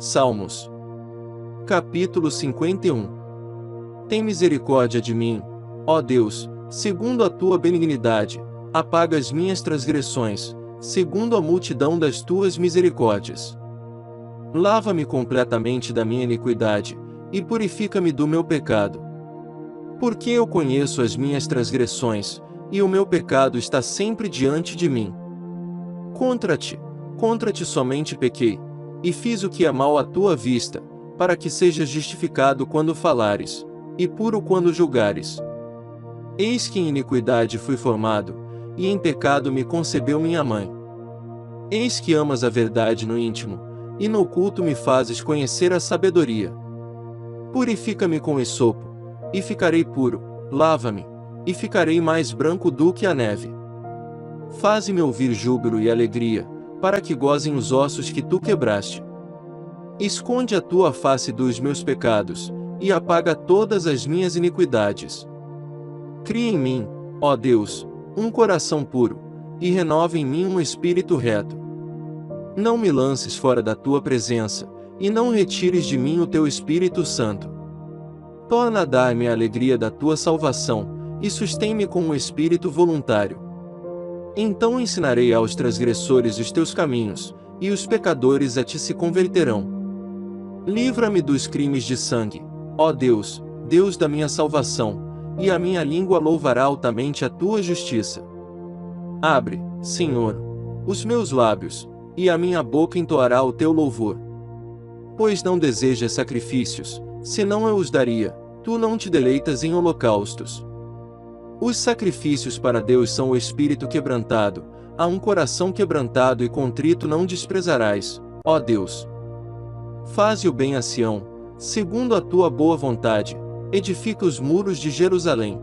Salmos. Capítulo 51. Tem misericórdia de mim, ó Deus, segundo a tua benignidade, apaga as minhas transgressões, segundo a multidão das tuas misericórdias. Lava-me completamente da minha iniquidade, e purifica-me do meu pecado. Porque eu conheço as minhas transgressões, e o meu pecado está sempre diante de mim. Contra ti somente pequei, e fiz o que é mal à tua vista, para que sejas justificado quando falares, e puro quando julgares. Eis que em iniquidade fui formado, e em pecado me concebeu minha mãe. Eis que amas a verdade no íntimo, e no oculto me fazes conhecer a sabedoria. Purifica-me com esopo, e ficarei puro, lava-me, e ficarei mais branco do que a neve. Faze-me ouvir júbilo e alegria, para que gozem os ossos que tu quebraste. Esconde a tua face dos meus pecados, e apaga todas as minhas iniquidades. Cria em mim, ó Deus, um coração puro, e renova em mim um espírito reto. Não me lances fora da tua presença, e não retires de mim o teu Espírito Santo. Torna a dar-me a alegria da tua salvação, e sustém-me com um espírito voluntário. Então ensinarei aos transgressores os teus caminhos, e os pecadores a ti se converterão. Livra-me dos crimes de sangue, ó Deus, Deus da minha salvação, e a minha língua louvará altamente a tua justiça. Abre, Senhor, os meus lábios, e a minha boca entoará o teu louvor. Pois não desejas sacrifícios, senão eu os daria, tu não te deleitas em holocaustos. Os sacrifícios para Deus são o espírito quebrantado, a um coração quebrantado e contrito não desprezarás, ó Deus. Faze o bem a Sião, segundo a tua boa vontade, edifica os muros de Jerusalém.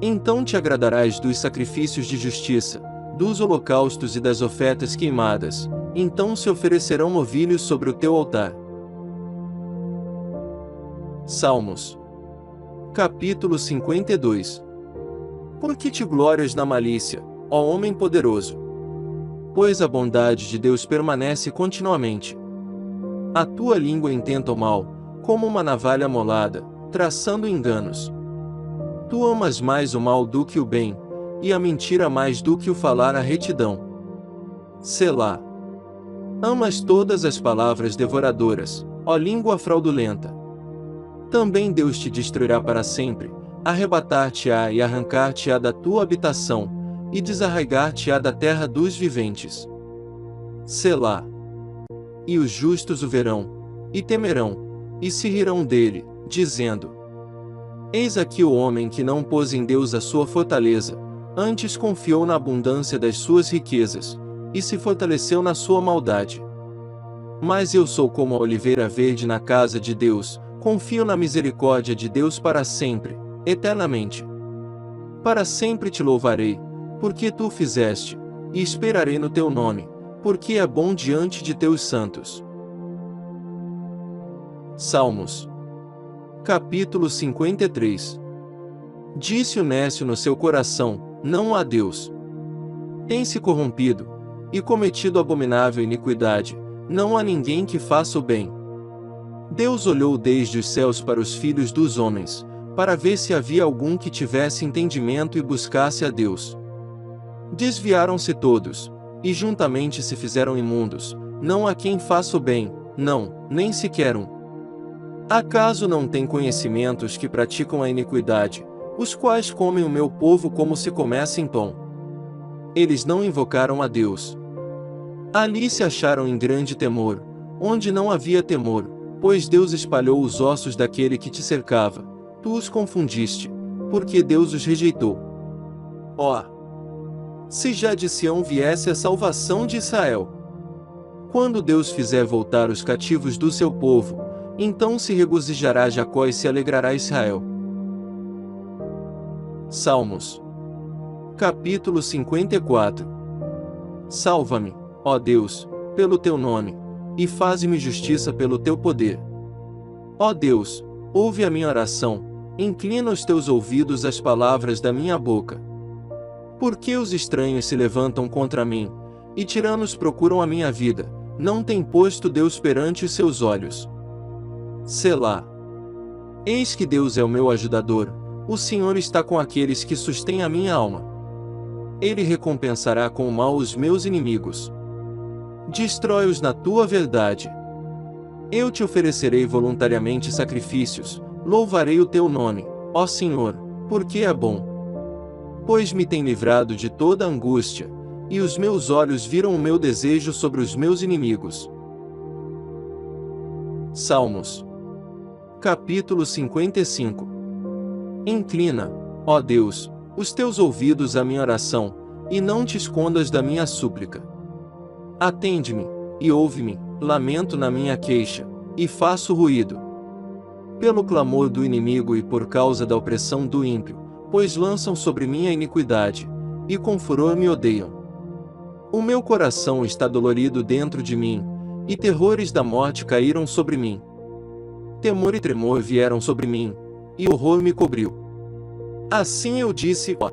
Então te agradarás dos sacrifícios de justiça, dos holocaustos e das ofertas queimadas, então se oferecerão novilhos sobre o teu altar. Salmos. Capítulo 52. Por que te glórias na malícia, ó homem poderoso? Pois a bondade de Deus permanece continuamente. A tua língua intenta o mal, como uma navalha molada, traçando enganos. Tu amas mais o mal do que o bem, e a mentira mais do que o falar a retidão. Selá. Amas todas as palavras devoradoras, ó língua fraudulenta. Também Deus te destruirá para sempre, arrebatar-te-á e arrancar-te-á da tua habitação, e desarraigar-te-á da terra dos viventes. Selá. E os justos o verão, e temerão, e se rirão dele, dizendo: Eis aqui o homem que não pôs em Deus a sua fortaleza, antes confiou na abundância das suas riquezas, e se fortaleceu na sua maldade. Mas eu sou como a oliveira verde na casa de Deus, confio na misericórdia de Deus para sempre, eternamente. Para sempre te louvarei, porque tu fizeste, e esperarei no teu nome, porque é bom diante de teus santos. Salmos. Capítulo 53. Disse o nécio no seu coração: não há Deus. Tem-se corrompido, e cometido abominável iniquidade, não há ninguém que faça o bem. Deus olhou desde os céus para os filhos dos homens, para ver se havia algum que tivesse entendimento e buscasse a Deus. Desviaram-se todos, e juntamente se fizeram imundos, não há quem faça o bem, não, nem sequer um. Acaso não têm conhecimento os que praticam a iniquidade, os quais comem o meu povo como se comessem pão? Eles não invocaram a Deus. Ali se acharam em grande temor, onde não havia temor, pois Deus espalhou os ossos daquele que te cercava, tu os confundiste, porque Deus os rejeitou. Ó! Se já de Sião viesse a salvação de Israel! Quando Deus fizer voltar os cativos do seu povo, então se regozijará Jacó e se alegrará Israel. Salmos. Capítulo 54. Salva-me, ó Deus, pelo teu nome, e faze-me justiça pelo teu poder. Ó Deus, ouve a minha oração, inclina os teus ouvidos às palavras da minha boca. Porque os estranhos se levantam contra mim, e tiranos procuram a minha vida, não tem posto Deus perante os seus olhos. Selá. Eis que Deus é o meu ajudador, o Senhor está com aqueles que sustêm a minha alma. Ele recompensará com o mal os meus inimigos. Destrói-os na tua verdade. Eu te oferecerei voluntariamente sacrifícios, louvarei o teu nome, ó Senhor, porque é bom. Pois me tem livrado de toda angústia, e os meus olhos viram o meu desejo sobre os meus inimigos. Salmos. Capítulo 55. Inclina, ó Deus, os teus ouvidos à minha oração, e não te escondas da minha súplica. Atende-me, e ouve-me, lamento na minha queixa, e faço ruído. Pelo clamor do inimigo e por causa da opressão do ímpio, pois lançam sobre mim a iniquidade, e com furor me odeiam. O meu coração está dolorido dentro de mim, e terrores da morte caíram sobre mim. Temor e tremor vieram sobre mim, e horror me cobriu. Assim eu disse, ó,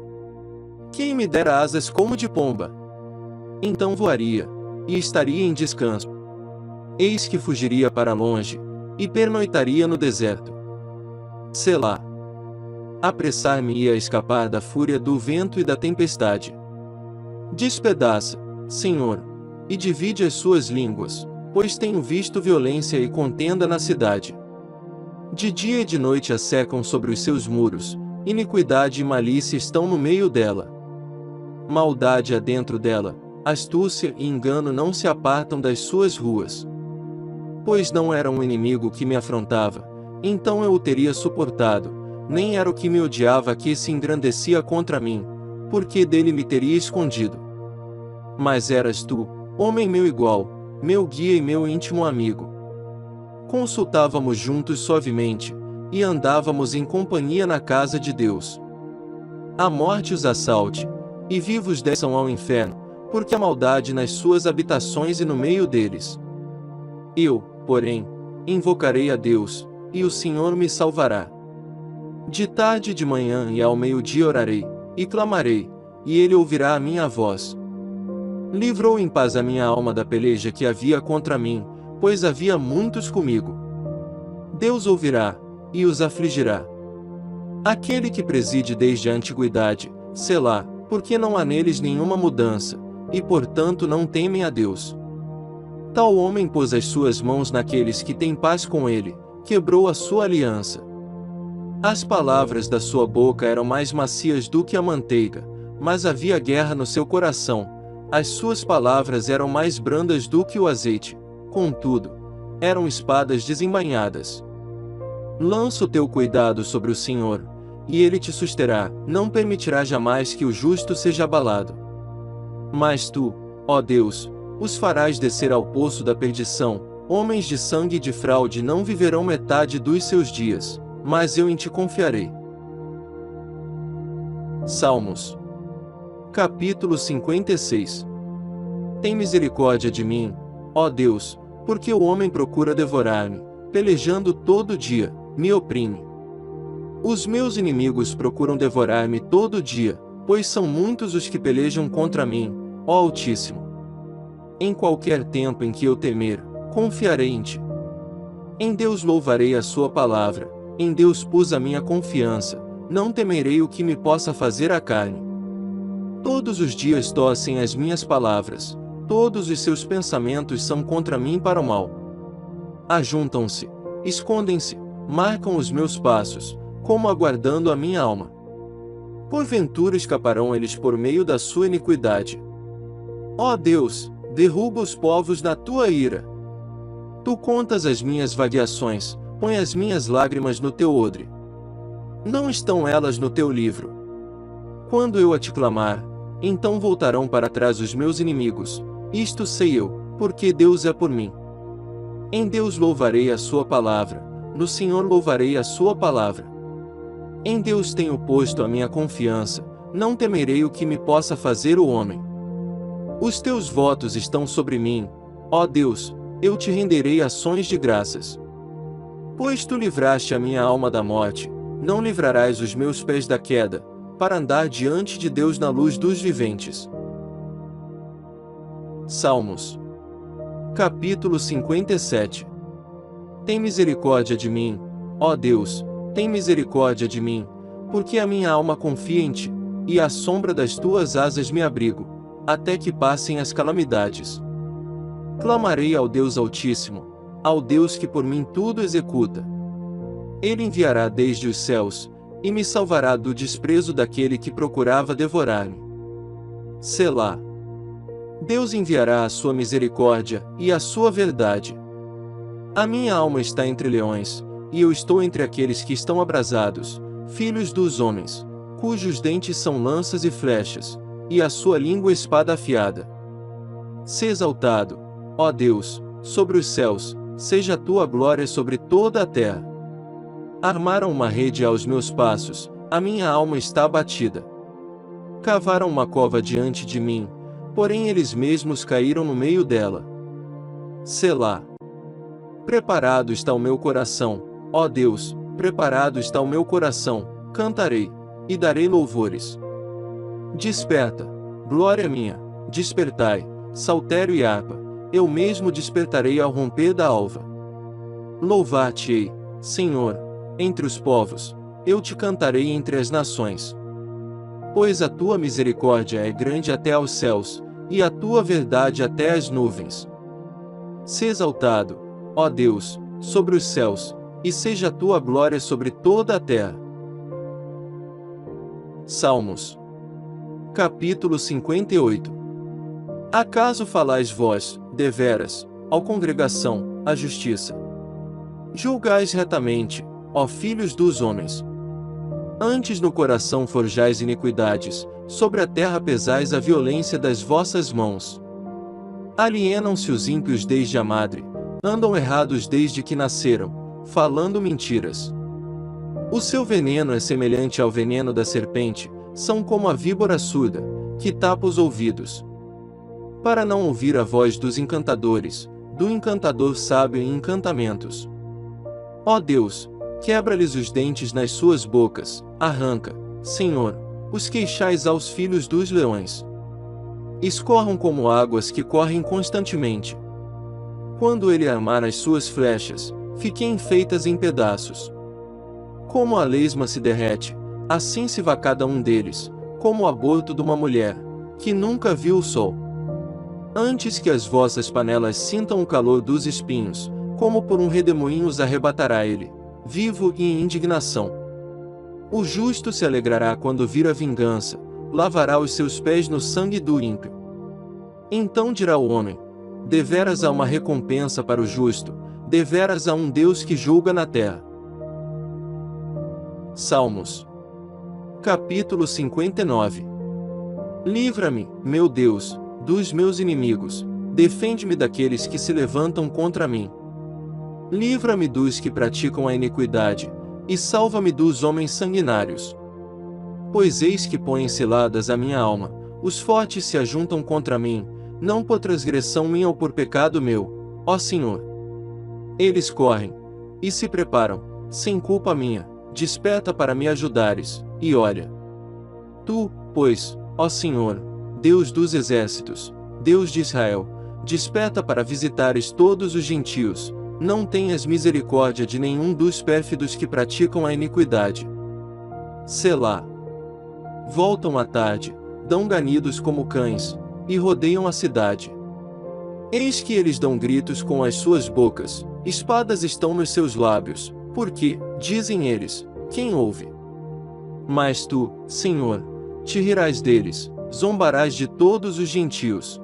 quem me dera asas como de pomba? Então voaria, e estaria em descanso. Eis que fugiria para longe, e pernoitaria no deserto. Selá. Apressar-me-ia a escapar da fúria do vento e da tempestade. Despedaça, Senhor, e divide as suas línguas, pois tenho visto violência e contenda na cidade. De dia e de noite a secam sobre os seus muros, iniquidade e malícia estão no meio dela. Maldade há dentro dela, astúcia e engano não se apartam das suas ruas. Pois não era um inimigo que me afrontava, então eu o teria suportado, nem era o que me odiava que se engrandecia contra mim, porque dele me teria escondido. Mas eras tu, homem meu igual, meu guia e meu íntimo amigo. Consultávamos juntos suavemente, e andávamos em companhia na casa de Deus. A morte os assalte, e vivos desçam ao inferno, porque a maldade nas suas habitações e no meio deles. Eu, porém, invocarei a Deus, e o Senhor me salvará. De tarde e de manhã e ao meio-dia orarei, e clamarei, e ele ouvirá a minha voz. Livrou em paz a minha alma da peleja que havia contra mim, pois havia muitos comigo. Deus ouvirá, e os afligirá. Aquele que preside desde a antiguidade, selá, porque não há neles nenhuma mudança, e portanto não temem a Deus. Tal homem pôs as suas mãos naqueles que têm paz com ele, quebrou a sua aliança. As palavras da sua boca eram mais macias do que a manteiga, mas havia guerra no seu coração. As suas palavras eram mais brandas do que o azeite, contudo, eram espadas desembainhadas. Lança o teu cuidado sobre o Senhor, e ele te susterá, não permitirá jamais que o justo seja abalado. Mas tu, ó Deus, os farás descer ao poço da perdição, homens de sangue e de fraude não viverão metade dos seus dias, mas eu em ti confiarei. Salmos. Capítulo 56. Tem misericórdia de mim, ó Deus, porque o homem procura devorar-me, pelejando todo dia, me oprime. Os meus inimigos procuram devorar-me todo dia, pois são muitos os que pelejam contra mim, ó Altíssimo. Em qualquer tempo em que eu temer, confiarei em ti. Em Deus louvarei a sua palavra, em Deus pus a minha confiança, não temerei o que me possa fazer a carne. Todos os dias torcem as minhas palavras, todos os seus pensamentos são contra mim para o mal. Ajuntam-se, escondem-se, marcam os meus passos, como aguardando a minha alma. Porventura escaparão eles por meio da sua iniquidade. Ó Deus, derruba os povos na tua ira. Tu contas as minhas vagueações, põe as minhas lágrimas no teu odre. Não estão elas no teu livro? Quando eu a te clamar, então voltarão para trás os meus inimigos, isto sei eu, porque Deus é por mim. Em Deus louvarei a sua palavra, no Senhor louvarei a sua palavra. Em Deus tenho posto a minha confiança, não temerei o que me possa fazer o homem. Os teus votos estão sobre mim, ó Deus, eu te renderei ações de graças. Pois tu livraste a minha alma da morte, não livrarás os meus pés da queda, para andar diante de Deus na luz dos viventes. Salmos. Capítulo 57. Tem misericórdia de mim, ó Deus, tem misericórdia de mim, porque a minha alma confia em ti, e à sombra das tuas asas me abrigo, até que passem as calamidades. Clamarei ao Deus Altíssimo, ao Deus que por mim tudo executa. Ele enviará desde os céus, e me salvará do desprezo daquele que procurava devorar-me. Selá. Deus enviará a sua misericórdia e a sua verdade. A minha alma está entre leões, e eu estou entre aqueles que estão abrasados, filhos dos homens, cujos dentes são lanças e flechas, e a sua língua espada afiada. Se exaltado, ó Deus, sobre os céus, seja a tua glória sobre toda a terra. Armaram uma rede aos meus passos, a minha alma está abatida. Cavaram uma cova diante de mim, porém eles mesmos caíram no meio dela. Selá. Preparado está o meu coração, ó Deus, preparado está o meu coração, cantarei, e darei louvores. Desperta, glória minha, despertai, saltério e harpa, eu mesmo despertarei ao romper da alva. Louvar-te-ei, Senhor, entre os povos, eu te cantarei entre as nações. Pois a tua misericórdia é grande até aos céus, e a tua verdade até as nuvens. Se exaltado, ó Deus, sobre os céus, e seja a tua glória sobre toda a terra. Salmos. Capítulo 58. Acaso falais vós, deveras, ó congregação, a justiça? Julgais retamente, ó filhos dos homens. Antes no coração forjais iniquidades, sobre a terra pesais a violência das vossas mãos. Alienam-se os ímpios desde a madre, andam errados desde que nasceram, falando mentiras. O seu veneno é semelhante ao veneno da serpente, são como a víbora surda, que tapa os ouvidos, para não ouvir a voz dos encantadores, do encantador sábio em encantamentos. Ó Deus, quebra-lhes os dentes nas suas bocas, arranca, Senhor, os queixais aos filhos dos leões. Escorram como águas que correm constantemente. Quando ele armar as suas flechas, fiquem feitas em pedaços. Como a lesma se derrete, assim se vá cada um deles, como o aborto de uma mulher, que nunca viu o sol. Antes que as vossas panelas sintam o calor dos espinhos, como por um redemoinho os arrebatará ele, vivo e em indignação. O justo se alegrará quando vir a vingança, lavará os seus pés no sangue do ímpio. Então dirá o homem: deveras há uma recompensa para o justo, deveras há um Deus que julga na terra. Salmos. Capítulo 59. Livra-me, meu Deus, dos meus inimigos, defende-me daqueles que se levantam contra mim. Livra-me dos que praticam a iniquidade, e salva-me dos homens sanguinários. Pois eis que põem ciladas a minha alma, os fortes se ajuntam contra mim, não por transgressão minha ou por pecado meu, ó Senhor. Eles correm, e se preparam, sem culpa minha, desperta para me ajudares, e olha. Tu, pois, ó Senhor, Deus dos exércitos, Deus de Israel, desperta para visitares todos os gentios, não tenhas misericórdia de nenhum dos pérfidos que praticam a iniquidade. Selá. Voltam à tarde, dão ganidos como cães, e rodeiam a cidade. Eis que eles dão gritos com as suas bocas, espadas estão nos seus lábios, porque, dizem eles, quem ouve? Mas tu, Senhor, te rirás deles, zombarás de todos os gentios.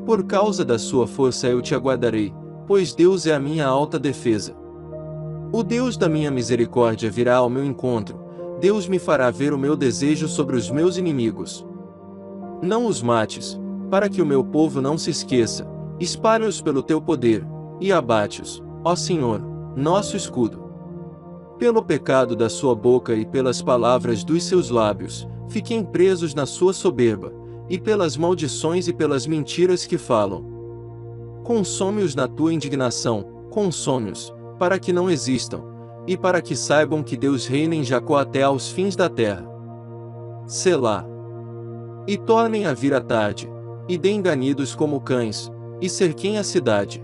Por causa da sua força eu te aguardarei, pois Deus é a minha alta defesa. O Deus da minha misericórdia virá ao meu encontro, Deus me fará ver o meu desejo sobre os meus inimigos. Não os mates, para que o meu povo não se esqueça, espalha-os pelo teu poder, e abate-os, ó Senhor, nosso escudo. Pelo pecado da sua boca e pelas palavras dos seus lábios, fiquem presos na sua soberba, e pelas maldições e pelas mentiras que falam. Consome-os na tua indignação, consome-os, para que não existam, e para que saibam que Deus reina em Jacó até aos fins da terra. Selá. E tornem a vir a tarde, e deem ganidos como cães, e cerquem a cidade.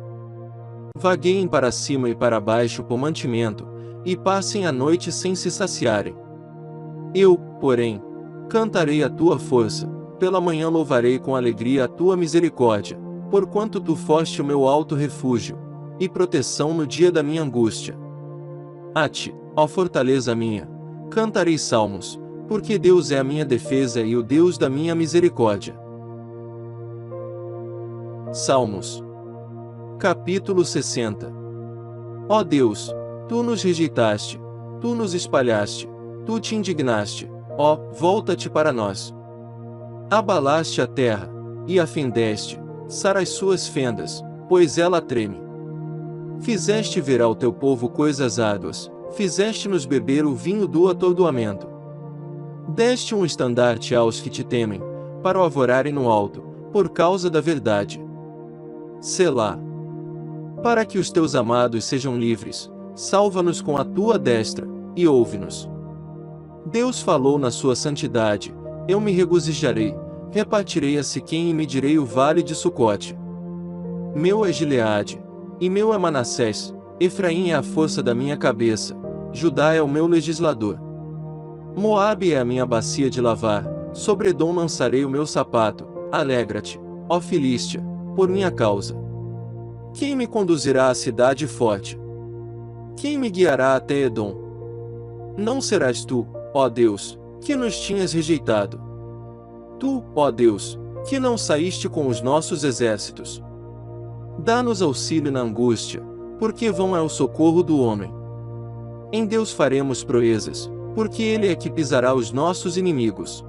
Vagueiem para cima e para baixo com mantimento, e passem a noite sem se saciarem. Eu, porém, cantarei a tua força, pela manhã louvarei com alegria a tua misericórdia, porquanto tu foste o meu alto refúgio, e proteção no dia da minha angústia. A ti, ó fortaleza minha, cantarei salmos, porque Deus é a minha defesa e o Deus da minha misericórdia. Salmos. Capítulo 60. Ó Deus, tu nos rejeitaste, tu nos espalhaste, tu te indignaste, ó, volta-te para nós. Abalaste a terra, e a fendeste, sara as suas fendas, pois ela treme. Fizeste ver ao teu povo coisas árduas, fizeste-nos beber o vinho do atordoamento. Deste um estandarte aos que te temem, para o arvorarem no alto, por causa da verdade. Selá. Para que os teus amados sejam livres, salva-nos com a tua destra, e ouve-nos. Deus falou na sua santidade, eu me regozijarei, repartirei a Siquém e medirei o vale de Sucote. Meu é Gileade, e meu é Manassés, Efraim é a força da minha cabeça, Judá é o meu legislador. Moabe é a minha bacia de lavar, sobre Edom lançarei o meu sapato, alegra-te, ó Filístia, por minha causa. Quem me conduzirá à cidade forte? Quem me guiará até Edom? Não serás tu, ó Deus, que nos tinhas rejeitado. Tu, ó Deus, que não saíste com os nossos exércitos. Dá-nos auxílio na angústia, porque vão é o socorro do homem. Em Deus faremos proezas, porque Ele é que pisará os nossos inimigos.